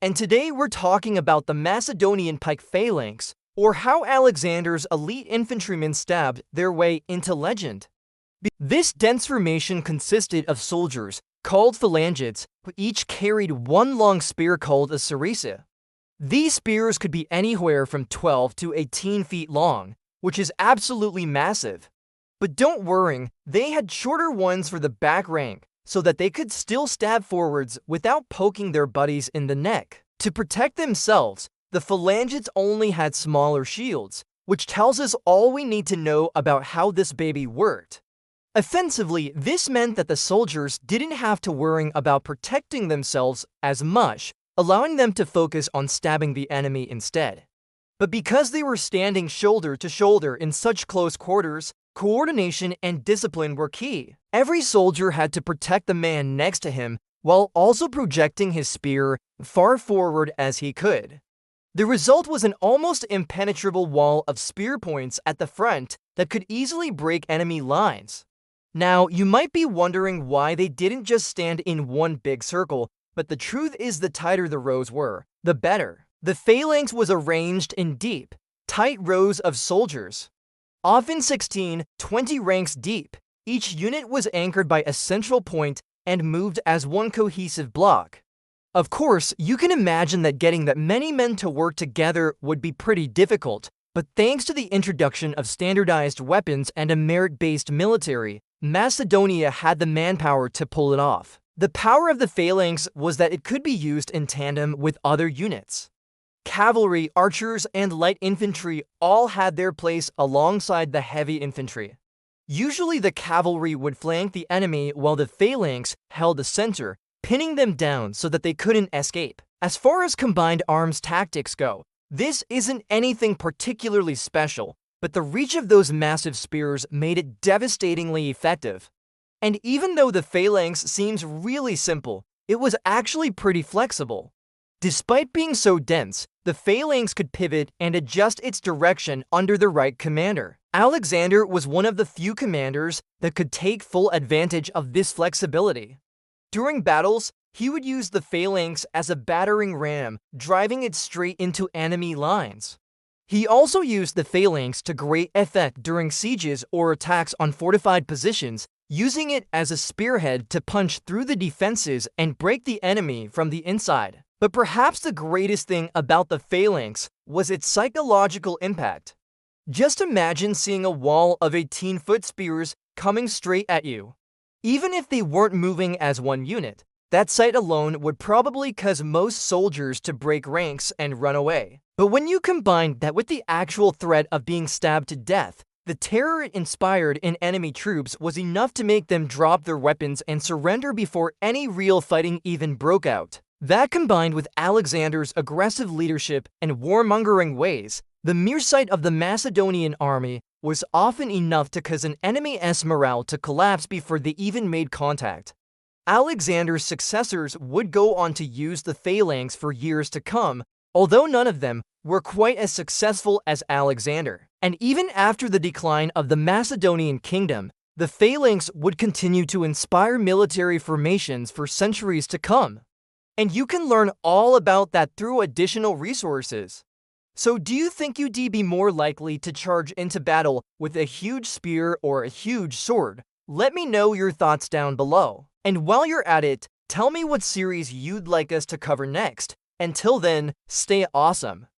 and today we're talking about the Macedonian Pike Phalanx, or how Alexander's elite infantrymen stabbed their way into legend. This dense formation consisted of soldiers, called phalangists, who each carried one long spear called a sarissa. These spears could be anywhere from 12 to 18 feet long, which is absolutely massive. But don't worry, they had shorter ones for the back rank, so that they could still stab forwards without poking their buddies in the neck. To protect themselves, the phalangists only had smaller shields, which tells us all we need to know about how this baby worked. Offensively, this meant that the soldiers didn't have to worry about protecting themselves as much, allowing them to focus on stabbing the enemy instead. But because they were standing shoulder to shoulder in such close quarters, coordination and discipline were key. Every soldier had to protect the man next to him while also projecting his spear far forward as he could. The result was an almost impenetrable wall of spear points at the front that could easily break enemy lines. Now, you might be wondering why they didn't just stand in one big circle, but the truth is the tighter the rows were, the better. The phalanx was arranged in deep, tight rows of soldiers, often 16, 20 ranks deep. Each unit was anchored by a central point and moved as one cohesive block. Of course, you can imagine that getting that many men to work together would be pretty difficult, but thanks to the introduction of standardized weapons and a merit-based military, Macedonia had the manpower to pull it off. The power of the phalanx was that it could be used in tandem with other units. Cavalry, archers, and light infantry all had their place alongside the heavy infantry. Usually the cavalry would flank the enemy while the phalanx held the center, pinning them down so that they couldn't escape. As far as combined arms tactics go, this isn't anything particularly special, but the reach of those massive spears made it devastatingly effective. And even though the phalanx seems really simple, it was actually pretty flexible. Despite being so dense, the phalanx could pivot and adjust its direction under the right commander. Alexander was one of the few commanders that could take full advantage of this flexibility. During battles, he would use the phalanx as a battering ram, driving it straight into enemy lines. He also used the phalanx to great effect during sieges or attacks on fortified positions, using it as a spearhead to punch through the defenses and break the enemy from the inside. But perhaps the greatest thing about the phalanx was its psychological impact. Just imagine seeing a wall of 18-foot spears coming straight at you. Even if they weren't moving as one unit, that sight alone would probably cause most soldiers to break ranks and run away. But when you combine that with the actual threat of being stabbed to death, the terror it inspired in enemy troops was enough to make them drop their weapons and surrender before any real fighting even broke out. That combined with Alexander's aggressive leadership and warmongering ways, the mere sight of the Macedonian army was often enough to cause an enemy's morale to collapse before they even made contact. Alexander's successors would go on to use the phalanx for years to come, although none of them were quite as successful as Alexander. And even after the decline of the Macedonian kingdom, the phalanx would continue to inspire military formations for centuries to come. And you can learn all about that through additional resources. So do you think you'd be more likely to charge into battle with a huge spear or a huge sword? Let me know your thoughts down below. And while you're at it, tell me what series you'd like us to cover next. Until then, stay awesome.